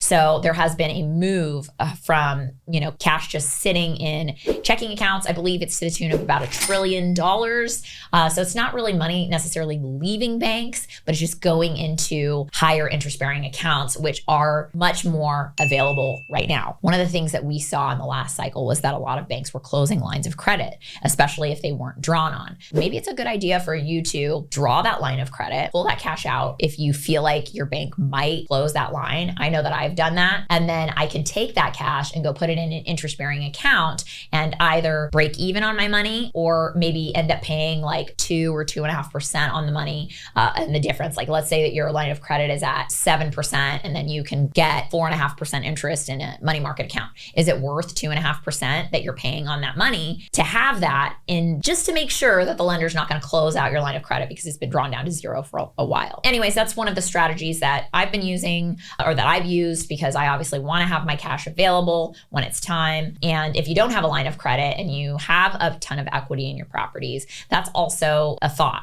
So there has been a move from, cash just sitting in checking accounts. I believe it's to the tune of about $1 trillion. So it's not really money necessarily leaving banks, but it's just going into higher interest bearing accounts, which are much more available right now. One of the things that we saw in the last cycle was that a lot of banks were closing lines of credit, especially if they weren't drawn on. Maybe it's a good idea for you to draw that line of credit, pull that cash out if you feel like your bank might close that line. I know that I've done that. And then I can take that cash and go put it in an interest bearing account and either break even on my money or maybe end up paying like 2 or 2.5% on the money and the difference. Like let's say that your line of credit is at 7% and then you can get 4.5% interest in a money market account. Is it worth 2.5% that you're paying on that money to have that in just to make sure that the lender's not going to close out your line of credit because it's been drawn down to zero for a while? Anyways, that's one of the strategies that I've been using or that I've used because I obviously want to have my cash available when it's time. And if you don't have a line of credit and you have a ton of equity in your properties, that's also a thought.